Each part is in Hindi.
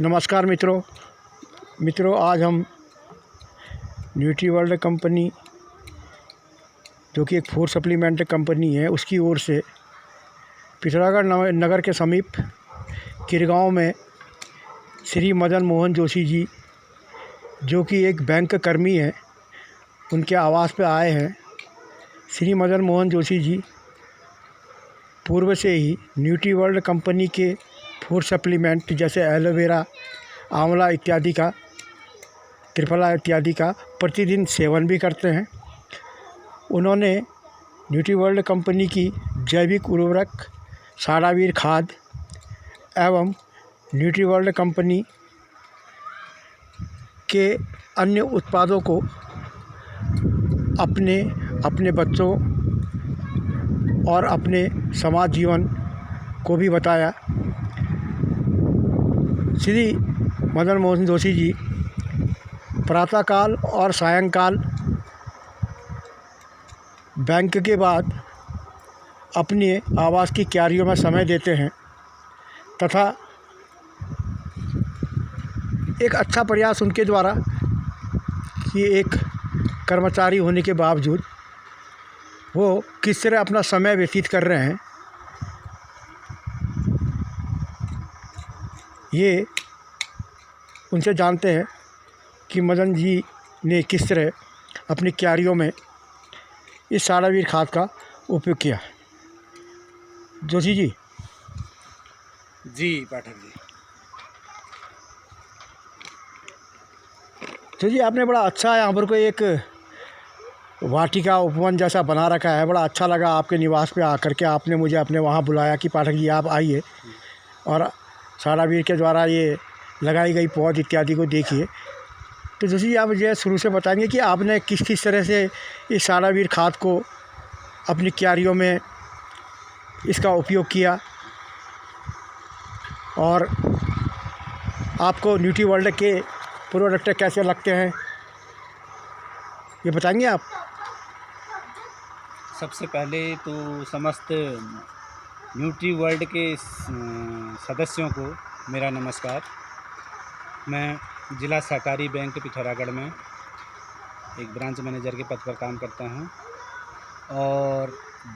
नमस्कार मित्रों, आज हम न्यूट्रीवर्ल्ड कंपनी जो कि एक फूड सप्लीमेंट कंपनी है उसकी ओर से पिथौरागढ़ नगर के समीप किरगांव में श्री मदन मोहन जोशी जी जो कि एक बैंक कर्मी है, उनके आवास पे आए हैं। श्री मदन मोहन जोशी जी पूर्व से ही न्यूट्रीवर्ल्ड कंपनी के फूड सप्लीमेंट जैसे एलोवेरा, आंवला इत्यादि का, त्रिफला इत्यादि का प्रतिदिन सेवन भी करते हैं। उन्होंने न्यूट्रीवर्ल्ड कंपनी की जैविक उर्वरक, साडावीर खाद एवं न्यूट्रीवर्ल्ड कंपनी के अन्य उत्पादों को अपने बच्चों और अपने समाज जीवन को भी बताया। श्री मदन मोहन जोशी जी प्रातःकाल और सायंकाल बैंक के बाद अपने आवास की क्यारियों में समय देते हैं तथा एक अच्छा प्रयास उनके द्वारा कि एक कर्मचारी होने के बावजूद वो किस तरह अपना समय व्यतीत कर रहे हैं, ये उनसे जानते हैं कि मदन जी ने किस तरह अपनी क्यारियों में इस साडावीर खाद का उपयोग किया। जोशी जी। जी पाठक जी। तो जी आपने बड़ा अच्छा यहाँ पर कोई एक वाटिका उपवन जैसा बना रखा है, बड़ा अच्छा लगा आपके निवास पे आकर के। आपने मुझे अपने वहाँ बुलाया कि पाठक जी आप आइए और साडावीर के द्वारा ये लगाई गई पौध इत्यादि को देखिए। तो जोशी जी आप मुझे शुरू से बताएंगे कि आपने किस किस तरह से इस साडावीर खाद को अपनी क्यारियों में इसका उपयोग किया और आपको न्यूट्रीवर्ल्ड के प्रोडक्ट कैसे लगते हैं, ये बताएंगे आप? सबसे पहले तो समस्त न्यूट्रीवर्ल्ड के सदस्यों को मेरा नमस्कार। मैं जिला सहकारी बैंक पिथौरागढ़ में एक ब्रांच मैनेजर के पद पर काम करता हूं और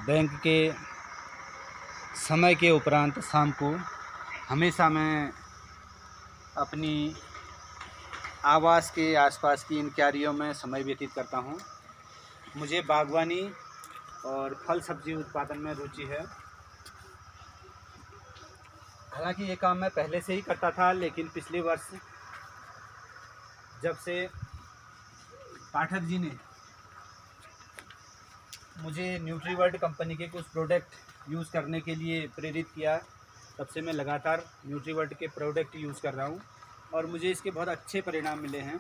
बैंक के समय के उपरांत शाम को हमेशा मैं अपनी आवास के आसपास की इन क्यारियों में समय व्यतीत करता हूं। मुझे बागवानी और फल सब्जी उत्पादन में रुचि है। हालांकि ये काम मैं पहले से ही करता था, लेकिन पिछले वर्ष जब से पाठक जी ने मुझे न्यूट्रीवर्ल्ड कंपनी के कुछ प्रोडक्ट यूज़ करने के लिए प्रेरित किया, तब से मैं लगातार न्यूट्रीवर्ल्ड के प्रोडक्ट यूज़ कर रहा हूँ और मुझे इसके बहुत अच्छे परिणाम मिले हैं।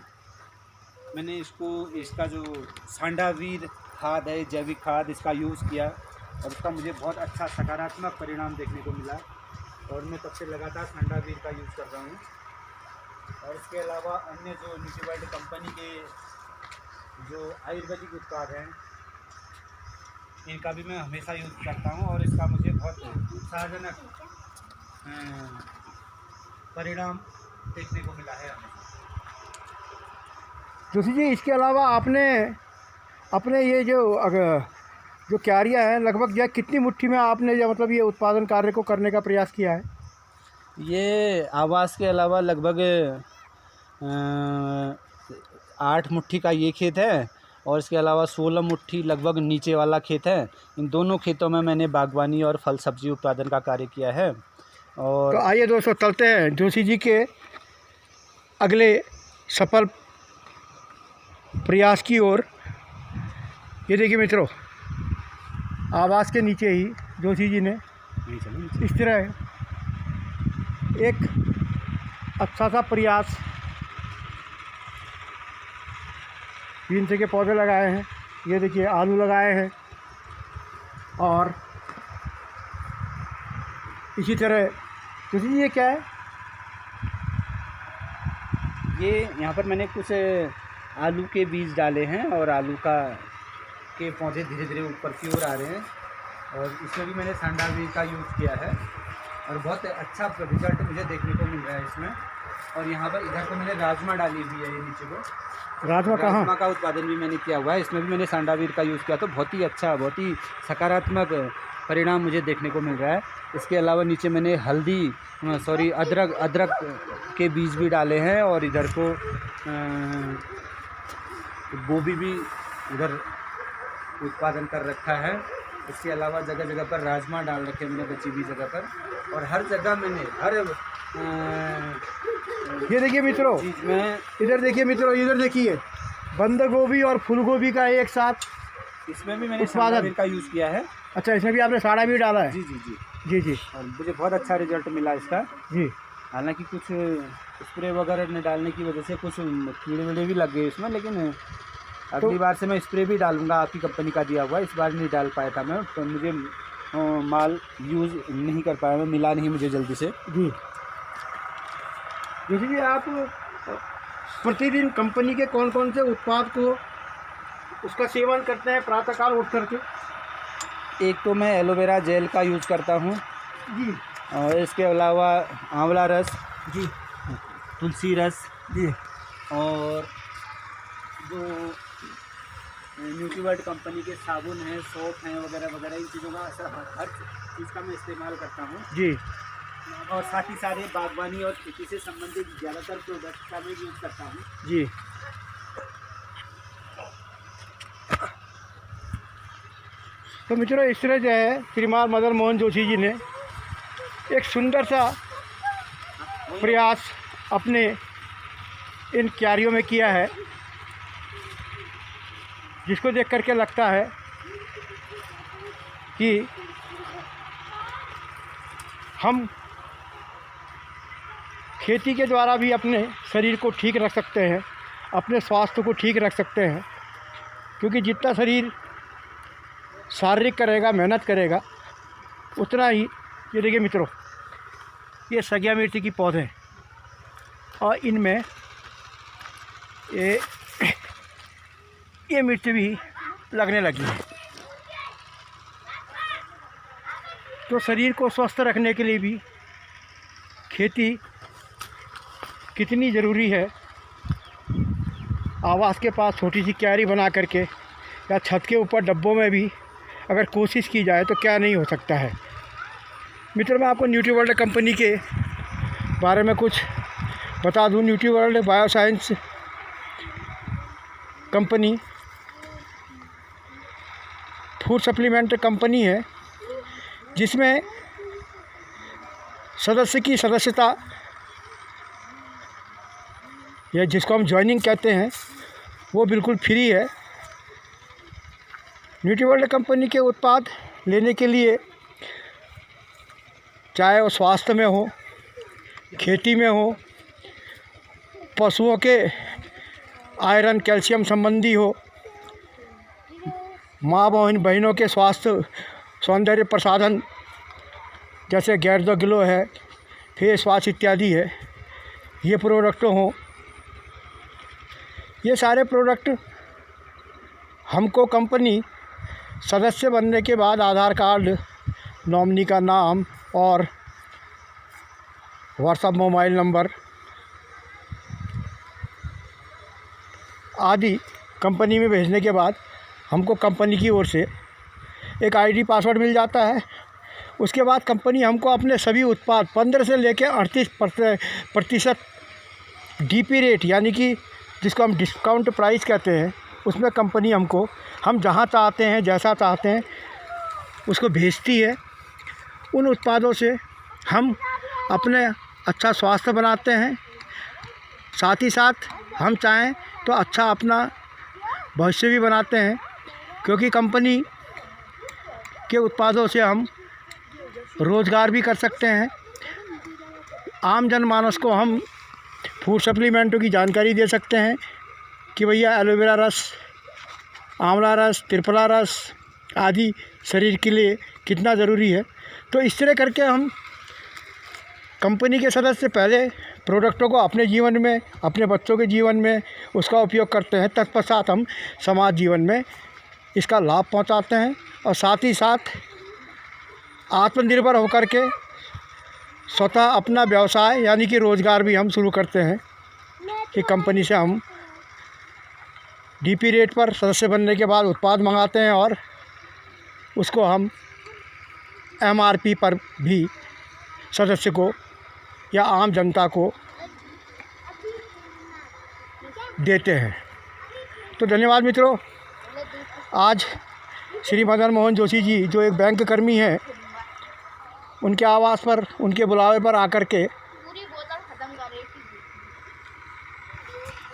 मैंने इसका जो साडावीर खाद है, जैविक खाद, इसका यूज़ किया और उसका मुझे बहुत अच्छा सकारात्मक परिणाम देखने को मिला और मैं तब से लगातार साडावीर का यूज़ कर रहा हूँ। और इसके अलावा अन्य जो न्यूट्रीवर्ल्ड कंपनी के जो आयुर्वेदिक उत्पाद हैं, इनका भी मैं हमेशा यूज़ करता हूँ और इसका मुझे बहुत उत्साहजनक परिणाम देखने को मिला है। जोशी जी इसके अलावा आपने अपने ये जो क्यारियाँ हैं लगभग जो कितनी मुट्ठी में आपने मतलब ये उत्पादन कार्य को करने का प्रयास किया है? ये आवास के अलावा लगभग 8 मुट्ठी का ये खेत है और इसके अलावा 16 मुट्ठी लगभग नीचे वाला खेत है। इन दोनों खेतों में मैंने बागवानी और फल सब्जी उत्पादन का कार्य किया है। और तो आइए दोस्तों चलते हैं जोशी जी के अगले सफल प्रयास की ओर। ये देखिए मित्रों, आवास के नीचे ही जोशी जी ने इस तरह एक अच्छा सा प्रयास बीन्स के पौधे लगाए हैं। ये देखिए आलू लगाए हैं और इसी तरह जोशी जी ये क्या है? ये यहाँ पर मैंने कुछ आलू के बीज डाले हैं और आलू के पौधे धीरे धीरे ऊपर की ओर आ रहे हैं और इसमें भी मैंने साडावीर का यूज़ किया है और बहुत अच्छा रिजल्ट मुझे देखने को मिल रहा है इसमें। और यहाँ पर इधर को मैंने राजमा डाली हुई है, ये नीचे को राजमा कहाँ? राजमा का उत्पादन भी मैंने किया हुआ है। इसमें भी मैंने सांडावीर का यूज़ किया, तो बहुत ही अच्छा, बहुत ही सकारात्मक परिणाम मुझे देखने को मिल रहा है। इसके अलावा नीचे मैंने अदरक के बीज भी डाले हैं, और इधर को गोभी भी इधर उत्पादन कर रखा है। इसके अलावा जगह जगह पर राजमा डाल रखे मैंने बची हुई जगह पर, और हर जगह मैंने ये देखिए मित्रों, चीज़ में इधर देखिए मित्रों, इधर देखिए बंद गोभी और फूल गोभी का एक साथ इसमें भी मैंने उत्पादन सांडावीर का यूज़ किया है। अच्छा, इसमें भी आपने साड़ा भी डाला है? जी जी जी जी जी और मुझे बहुत अच्छा रिजल्ट मिला इसका। जी। हालांकि कुछ स्प्रे वगैरह ने डालने की वजह से कुछ कीड़े वीड़े भी लग गए इसमें, लेकिन अगली बार से मैं स्प्रे भी डालूंगा, आपकी कंपनी का दिया हुआ। इस बार नहीं डाल पाया था मैं, तो मुझे माल यूज़ नहीं कर पाया मैं, मिला नहीं मुझे जल्दी से। जी, जैसे कि आप प्रतिदिन कंपनी के कौन कौन से उत्पाद को उसका सेवन करते हैं प्रातःकाल उठ करके? एक तो मैं एलोवेरा जेल का यूज़ करता हूँ जी, और इसके अलावा आंवला रस जी, तुलसी रस जी, और जो न्यूट्रीवर्ल्ड कंपनी के साबुन हैं, सोप हैं वगैरह वगैरह, इन चीज़ों का हर चीज़ का मैं इस्तेमाल करता हूँ। जी। और साथ ही सारे बागवानी और खेती से संबंधित ज़्यादातर प्रोडक्ट का मैं यूज़ करता हूँ। जी। तो मित्रों, इस तरह जो है श्रीमान मदन मोहन जोशी जी ने एक सुंदर सा प्रयास अपने इन क्यारियों में किया है, जिसको देख करके लगता है कि हम खेती के द्वारा भी अपने शरीर को ठीक रख सकते हैं, अपने स्वास्थ्य को ठीक रख सकते हैं। क्योंकि जितना शरीर शारीरिक करेगा, मेहनत करेगा, उतना ही, ये देखिए मित्रों, ये सगिया मिर्ची की पौधे हैं और इनमें ये मिर्च भी लगने लगी है। तो शरीर को स्वस्थ रखने के लिए भी खेती कितनी ज़रूरी है। आवास के पास छोटी सी क्यारी बना करके या छत के ऊपर डब्बों में भी अगर कोशिश की जाए तो क्या नहीं हो सकता है। मित्रों, मैं आपको न्यूट्रीवर्ल्ड कंपनी के बारे में कुछ बता दूं। Nutriworld bioscience company food supplement company है, जिसमें सदस्य की सदस्यता या जिसको हम ज्वाइनिंग कहते हैं वो बिल्कुल फ्री है। न्यूट्रीवर्ल्ड कंपनी के उत्पाद लेने के लिए, चाहे वो स्वास्थ्य में हो, खेती में हो, पशुओं के आयरन कैल्शियम संबंधी हो, माँ बहनों के स्वास्थ्य सौंदर्य प्रसाधन जैसे गैर्दो ग्लो है, फेस वॉश इत्यादि है, ये प्रोडक्ट हों, ये सारे प्रोडक्ट हमको कंपनी सदस्य बनने के बाद आधार कार्ड, नॉमिनी का नाम और व्हाट्सएप मोबाइल नंबर आदि कंपनी में भेजने के बाद हमको कंपनी की ओर से एक आईडी पासवर्ड मिल जाता है। उसके बाद कंपनी हमको अपने सभी उत्पाद 15 से लेकर 38% डीपी रेट, यानी कि जिसको हम डिस्काउंट प्राइस कहते हैं, उसमें कंपनी हमको, हम जहां चाहते हैं, जैसा चाहते हैं, उसको भेजती है। उन उत्पादों से हम अपने अच्छा स्वास्थ्य बनाते हैं, साथ ही साथ हम चाहें तो अच्छा अपना भविष्य भी बनाते हैं। क्योंकि कंपनी के उत्पादों से हम रोज़गार भी कर सकते हैं। आम जनमानस को हम फूड सप्लीमेंटों की जानकारी दे सकते हैं कि भैया एलोवेरा रस, आंवला रस, त्रिफला रस आदि शरीर के लिए कितना ज़रूरी है। तो इस तरह करके हम कंपनी के सदस्य पहले प्रोडक्टों को अपने जीवन में, अपने बच्चों के जीवन में उसका उपयोग करते हैं, तत्पश्चात हम समाज जीवन में इसका लाभ पहुंचाते हैं और साथ ही साथ आत्मनिर्भर होकर के स्वतः अपना व्यवसाय यानी कि रोज़गार भी हम शुरू करते हैं कि कंपनी से हम डीपी रेट पर सदस्य बनने के बाद उत्पाद मंगाते हैं और उसको हम एमआरपी पर भी सदस्य को या आम जनता को देते हैं। तो धन्यवाद मित्रों। आज श्री मदन मोहन जोशी जी जो एक बैंक कर्मी हैं, उनके आवास पर, उनके बुलावे पर आकर के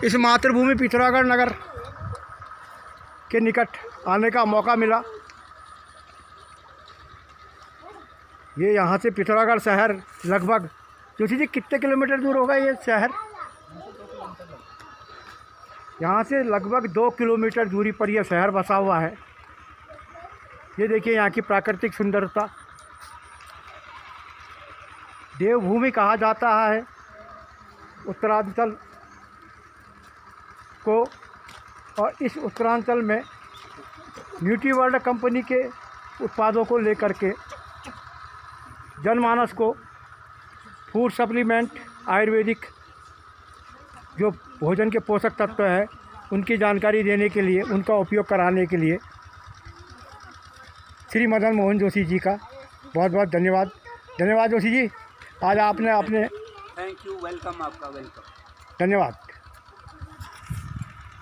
इस मातृभूमि पिथौरागढ़ नगर के निकट आने का मौका मिला। ये यहाँ से पिथौरागढ़ शहर लगभग, जोशी जी कितने किलोमीटर दूर होगा ये शहर? यहाँ से लगभग 2 किलोमीटर दूरी पर यह शहर बसा हुआ है। ये देखिए यहाँ की प्राकृतिक सुंदरता। देवभूमि कहा जाता है उत्तरांचल को, और इस उत्तरांचल में न्यूट्रीवर्ल्ड कंपनी के उत्पादों को लेकर के जनमानस को फूड सप्लीमेंट, आयुर्वेदिक जो भोजन के पोषक तत्व हैं उनकी जानकारी देने के लिए, उनका उपयोग कराने के लिए श्री मदन मोहन जोशी जी का बहुत बहुत धन्यवाद। धन्यवाद जोशी जी, आज आपने अपने थैंक यू, वेलकम, आपका वेलकम। धन्यवाद।